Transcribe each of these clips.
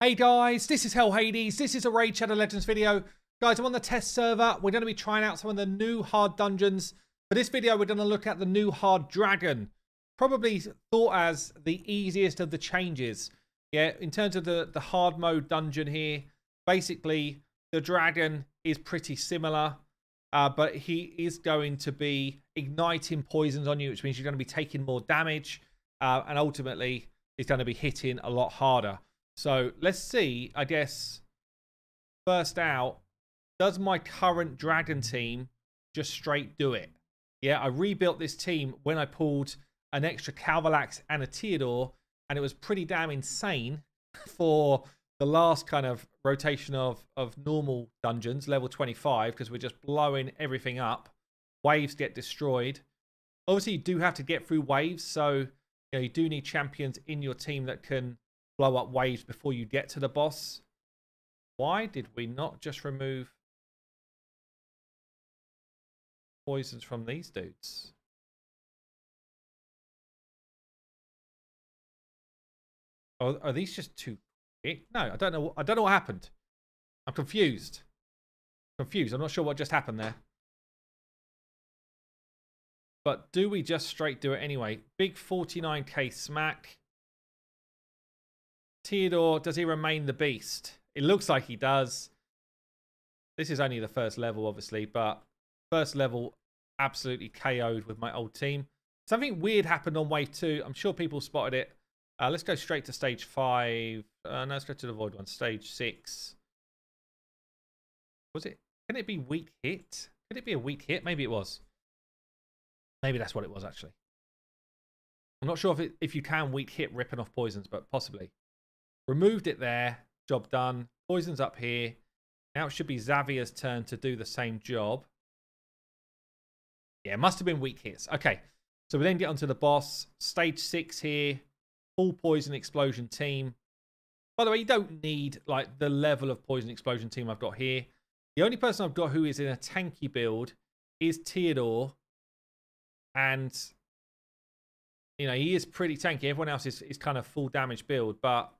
Hey guys, this is Hell Hades. This is a Raid Shadow Legends video. Guys, I'm on the test server. We're going to be trying out some of the new hard dungeons. For this video, we're going to look at the new hard dragon. Probably thought as the easiest of the changes. Yeah, in terms of the hard mode dungeon here, basically the dragon is pretty similar. But he is going to be igniting poisons on you, which means you're going to be taking more damage. And ultimately, he's going to be hitting a lot harder. So let's see, I guess, first out, does my current dragon team just straight do it? Yeah, I rebuilt this team when I pulled an extra Calvalax and a Theodore, and it was pretty damn insane for the last kind of rotation of normal dungeons, level 25, because we're just blowing everything up. Waves get destroyed. Obviously, you do have to get through waves, so you do need champions in your team that can blow up waves before you get to the boss. Why did we not just remove poisons from these dudes? Oh, are these just too quick? No, I don't know. I don't know what happened. I'm confused. I'm not sure what just happened there. But do we just straight do it anyway? Big 49k smack. Theodore, does he remain the beast? It looks like he does. This is only the first level, obviously, but first level absolutely KO'd with my old team. Something weird happened on wave 2. I'm sure people spotted it. Let's go straight to stage 5. No, let's go to the void one. Stage 6. Was it? Can it be weak hit? Could it be a weak hit? Maybe it was. Maybe that's what it was, actually. I'm not sure if you can weak hit ripping off poisons, but possibly. Removed it there. Job done. Poison's up here. Now it should be Xavier's turn to do the same job. Yeah, it must have been weak hits. Okay. So we then get onto the boss. Stage 6 here. Full poison explosion team. By the way, you don't need like the level of poison explosion team I've got here. The only person I've got who is in a tanky build is Theodore. And, you know, he is pretty tanky. Everyone else is kind of full damage build. But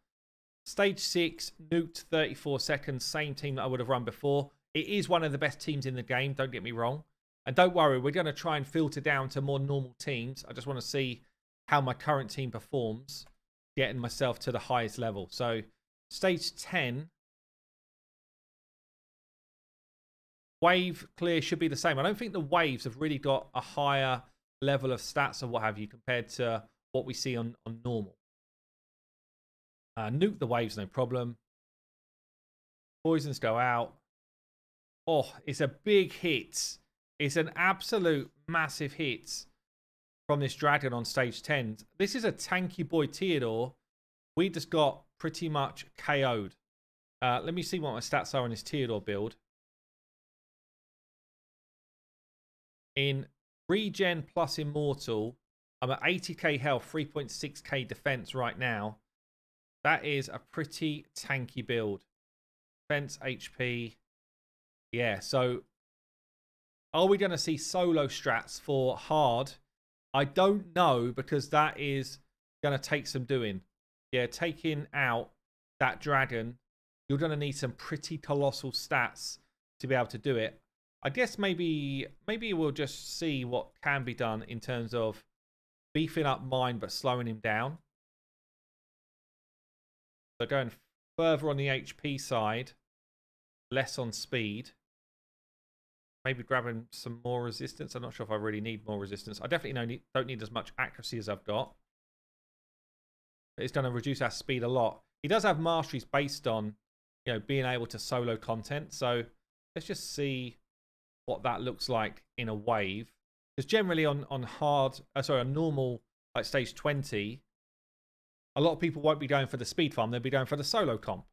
stage 6, nuked 34 seconds. Same team that I would have run before. It is one of the best teams in the game. Don't get me wrong. And don't worry, we're going to try and filter down to more normal teams. I just want to see how my current team performs, getting myself to the highest level. So stage 10. Wave clear should be the same. I don't think the waves have really got a higher level of stats or what have you compared to what we see on normal. Nuke the waves, no problem. Poisons go out. Oh, it's a big hit. It's an absolute massive hit from this dragon on stage 10. This is a tanky boy Theodore. We just got pretty much KO'd. Let me see what my stats are on this Theodore build. In regen plus immortal, I'm at 80k health, 3.6k defense right now. That is a pretty tanky build. Defense, HP. Yeah, so are we going to see solo strats for hard? I don't know, because that is going to take some doing. Yeah, taking out that dragon, you're going to need some pretty colossal stats to be able to do it. I guess maybe we'll just see what can be done in terms of beefing up mine but slowing him down. So going further on the HP side, less on speed. Maybe grabbing some more resistance. I'm not sure if I really need more resistance. I definitely don't need as much accuracy as I've got. But it's going to reduce our speed a lot. He does have masteries based on, you know, being able to solo content. So let's just see what that looks like in a wave. Because generally on normal, like stage 20, a lot of people won't be going for the speed farm. They'll be going for the solo comp.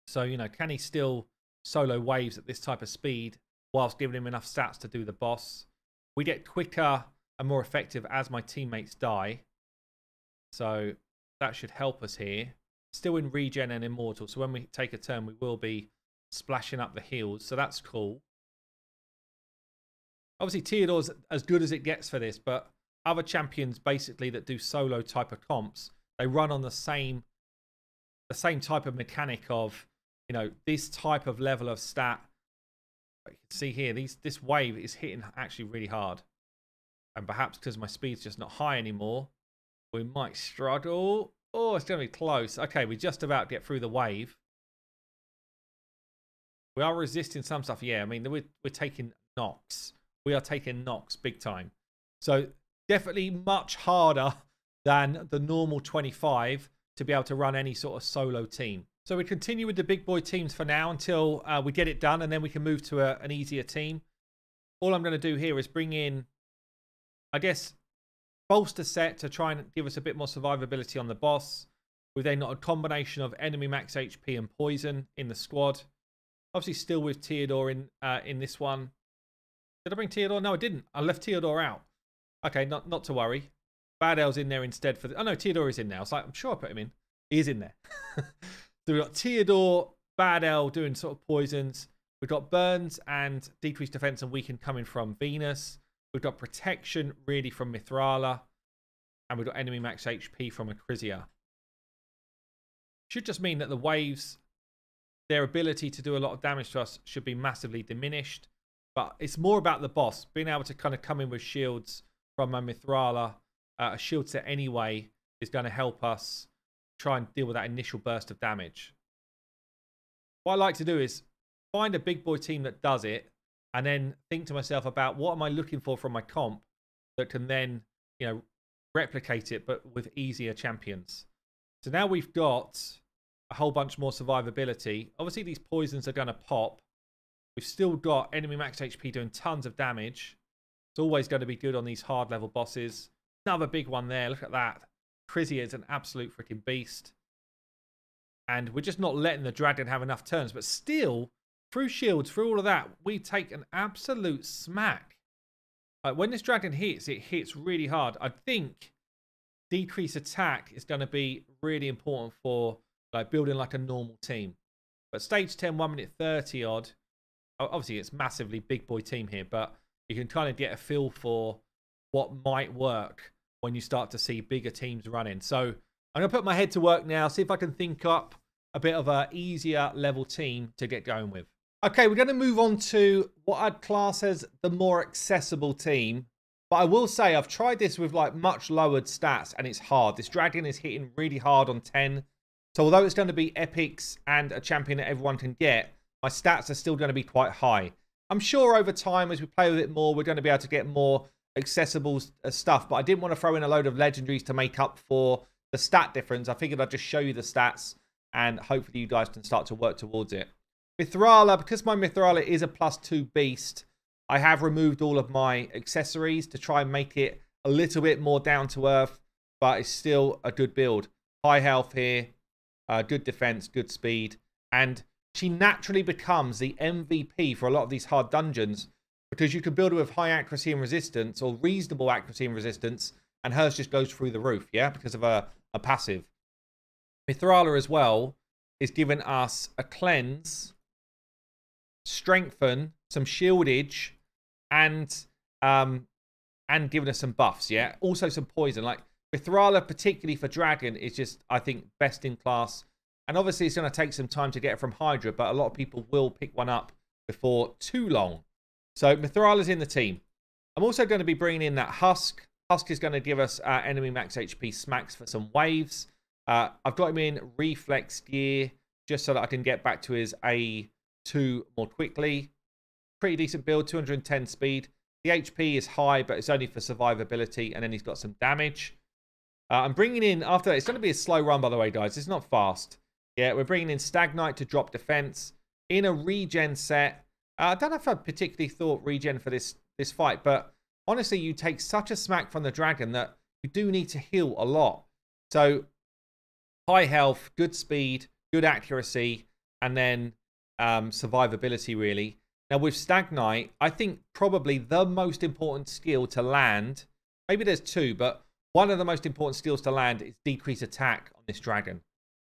So, you know, can he still solo waves at this type of speed whilst giving him enough stats to do the boss? We get quicker and more effective as my teammates die. So that should help us here. Still in regen and immortal. So when we take a turn, we will be splashing up the heals. So that's cool. Obviously, Theodore's as good as it gets for this, but other champions basically that do solo type of comps, they run on the same the same type of mechanic of, you know, this type of level of stat. You can see here, this wave is hitting actually really hard. And perhaps because my speed's just not high anymore, we might struggle. Oh, it's going to be close. Okay, we just about get through the wave. We are resisting some stuff. Yeah, I mean, we're taking knocks. We are taking knocks big time. So definitely much harder than the normal 25 to be able to run any sort of solo team. So we continue with the big boy teams for now until we get it done, and then we can move to an easier team. All I'm going to do here is bring in, I guess, bolster set to try and give us a bit more survivability on the boss. We've then got a combination of enemy max HP and poison in the squad. Obviously still with Theodore in this one. Did I bring Theodore? No, I didn't. I left Theodore out. Okay, not to worry. Bad L's in there instead for the... Oh no, Theodore is in now. It's like, I'm sure I put him in. He is in there. So we've got Theodore, Bad L doing sort of poisons. We've got Burns and decreased defense and weaken coming from Venus. We've got protection really from Mithrala. And we've got enemy max HP from Acrisia. Should just mean that the waves, their ability to do a lot of damage to us should be massively diminished. But it's more about the boss. Being able to kind of come in with shields from a Mithrala. A shield set anyway is going to help us try and deal with that initial burst of damage. What I like to do is find a big boy team that does it, and then think to myself about what am I looking for from my comp that can then, you know, replicate it, but with easier champions. So now we've got a whole bunch more survivability. Obviously, these poisons are going to pop. We've still got enemy max HP doing tons of damage. It's always going to be good on these hard level bosses. Another big one there. Look at that. Acrisia is an absolute freaking beast. And we're just not letting the dragon have enough turns. But still, through shields, through all of that, we take an absolute smack. When this dragon hits, it hits really hard. I think decrease attack is going to be really important for like building like a normal team. But stage 10, 1 minute 30 odd. Obviously, it's massively big boy team here. But you can kind of get a feel for what might work when you start to see bigger teams running. So I'm going to put my head to work now, see if I can think up a bit of an easier level team to get going with. Okay, we're going to move on to what I'd class as the more accessible team. But I will say I've tried this with like much lowered stats and it's hard. This dragon is hitting really hard on 10. So although it's going to be epics and a champion that everyone can get, my stats are still going to be quite high. I'm sure over time as we play with it more, we're going to be able to get more accessible stuff, but I didn't want to throw in a load of legendaries to make up for the stat difference. I figured I'd just show you the stats and hopefully you guys can start to work towards it. Mithrala, because my Mithrala is a +2 beast, I have removed all of my accessories to try and make it a little bit more down to earth, but it's still a good build. High health here, good defense, good speed, and she naturally becomes the MVP for a lot of these hard dungeons because you can build her with high accuracy and resistance or reasonable accuracy and resistance, and hers just goes through the roof, yeah, because of a passive. Mithrala as well is giving us a cleanse, strengthen, some shieldage, and giving us some buffs, yeah. Also some poison. Like Mithrala, particularly for dragon, is just, I think, best in class. And obviously it's going to take some time to get it from Hydra, but a lot of people will pick one up before too long. So Mithrala's in the team. I'm also going to be bringing in that Husk. Husk is going to give us enemy max HP smacks for some waves. I've got him in reflex gear just so that I can get back to his A2 more quickly. Pretty decent build, 210 speed. The HP is high, but it's only for survivability, and then he's got some damage. I'm bringing in, after that, it's going to be a slow run, by the way, guys. It's not fast. Yeah, we're bringing in Stag Knight to drop defense in a regen set. I don't know if I particularly thought regen for this fight, but honestly, you take such a smack from the dragon that you do need to heal a lot. So high health, good speed, good accuracy, and then survivability, really. Now, with Stag Knight, I think probably the most important skill to land, maybe there's two, but one of the most important skills to land is decrease attack on this dragon.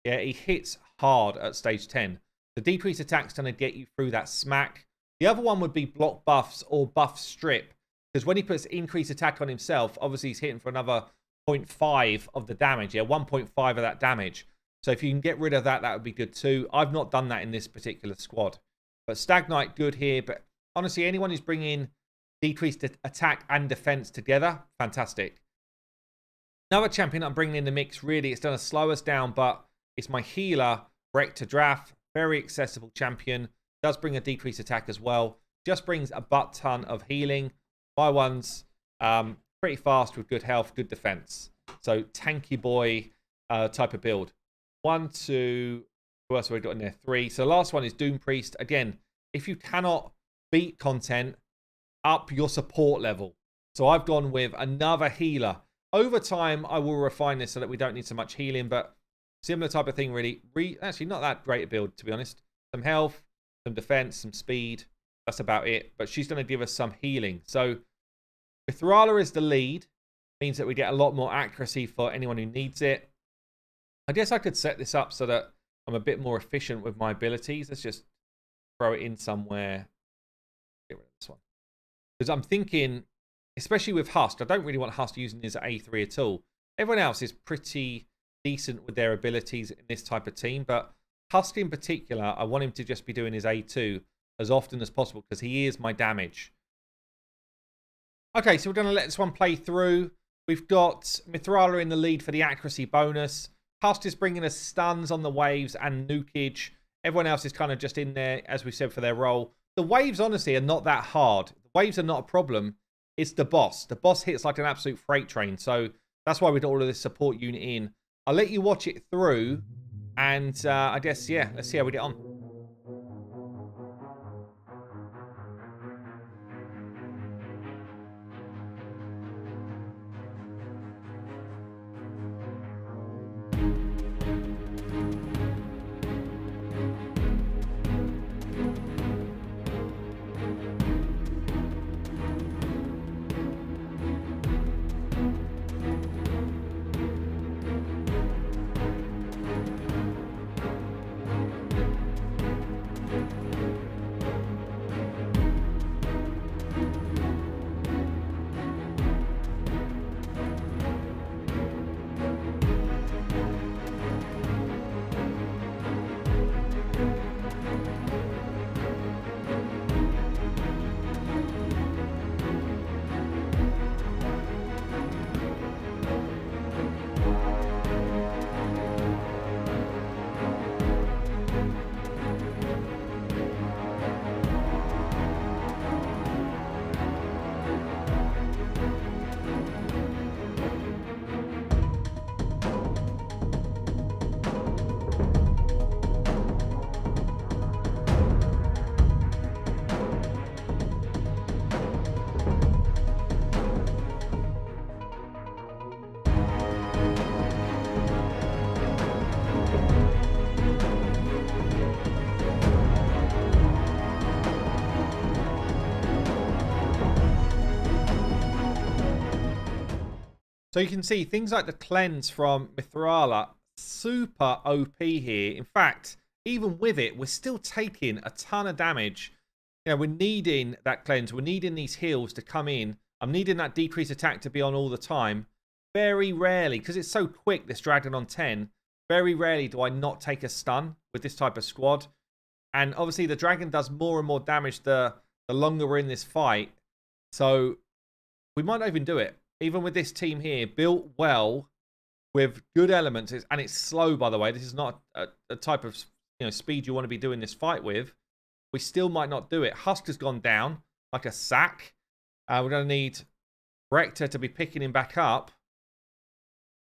Yeah, he hits hard at stage 10. The decrease attack's going to get you through that smack. The other one would be block buffs or buff strip. Because when he puts increased attack on himself, obviously he's hitting for another 0.5 of the damage. Yeah, 1.5 of that damage. So if you can get rid of that, that would be good too. I've not done that in this particular squad. But Stag Knight, good here. But honestly, anyone who's bringing decreased attack and defense together, fantastic. Another champion I'm bringing in the mix, really, it's going to slow us down, but it's my healer, Rector Draff. Very accessible champion. Does bring a decreased attack as well. Just brings a butt ton of healing. My one's pretty fast with good health, good defense. So tanky boy type of build. 1, 2, who else have we got in there? 3. So the last one is Doom Priest. Again, if you cannot beat content, up your support level. So I've gone with another healer. Over time, I will refine this so that we don't need so much healing, but similar type of thing, really. Actually, not that great a build, to be honest. Some health, some defense, some speed. That's about it. But she's going to give us some healing. So Mithrala is the lead. Means that we get a lot more accuracy for anyone who needs it. I guess I could set this up so that I'm a bit more efficient with my abilities. Let's just throw it in somewhere. Get rid of this one. Because I'm thinking, especially with Hust, I don't really want Hust using his A3 at all. Everyone else is pretty decent with their abilities in this type of team. But Hust in particular, I want him to just be doing his A2 as often as possible because he is my damage. Okay, so we're going to let this one play through. We've got Mithrala in the lead for the accuracy bonus. Hust is bringing us stuns on the waves and nukage. Everyone else is kind of just in there, as we said, for their role. The waves, honestly, are not that hard. The waves are not a problem. It's the boss. The boss hits like an absolute freight train. So that's why we got all of this support unit in. I'll let you watch it through. And I guess, yeah, let's see how we get on. So you can see things like the cleanse from Mithrala, super OP here. In fact, even with it, we're still taking a ton of damage. You know, we're needing that cleanse. We're needing these heals to come in. I'm needing that decreased attack to be on all the time. Very rarely, because it's so quick, this Dragon on 10, very rarely do I not take a stun with this type of squad. And obviously the Dragon does more and more damage the longer we're in this fight. So we might not even do it. Even with this team here, built well with good elements, and it's slow, by the way. This is not a type of speed you want to be doing this fight with. We still might not do it. Husk has gone down like a sack. We're going to need Rector to be picking him back up.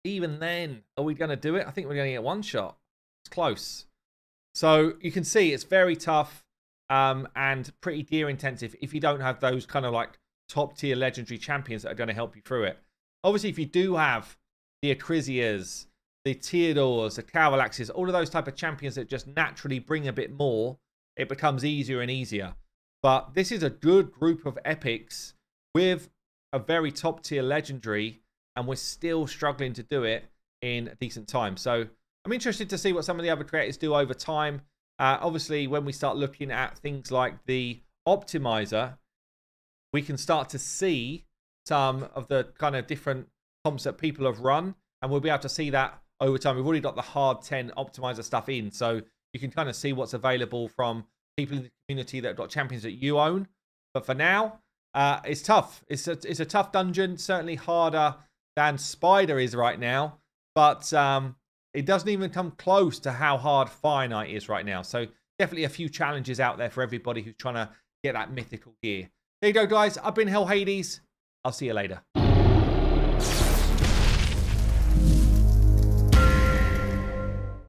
Even then, are we going to do it? I think we're going to get one shot. It's close. So you can see it's very tough and pretty gear intensive if you don't have those kind of like top tier legendary champions that are going to help you through it. Obviously, if you do have the Acrisias, the Theodores, the Cavalaxes, all of those type of champions that just naturally bring a bit more, it becomes easier and easier. But this is a good group of epics with a very top tier legendary, and we're still struggling to do it in a decent time. So I'm interested to see what some of the other creators do over time. Obviously, when we start looking at things like the Optimizer, we can start to see some of the kind of different comps that people have run, and we'll be able to see that over time. We've already got the hard 10 optimizer stuff in, so you can kind of see what's available from people in the community that have got champions that you own. But for now, it's tough. It's a tough dungeon, certainly harder than Spider is right now. But it doesn't even come close to how hard Finite is right now. So definitely a few challenges out there for everybody who's trying to get that mythical gear. There you go, guys. I've been Hell Hades. I'll see you later.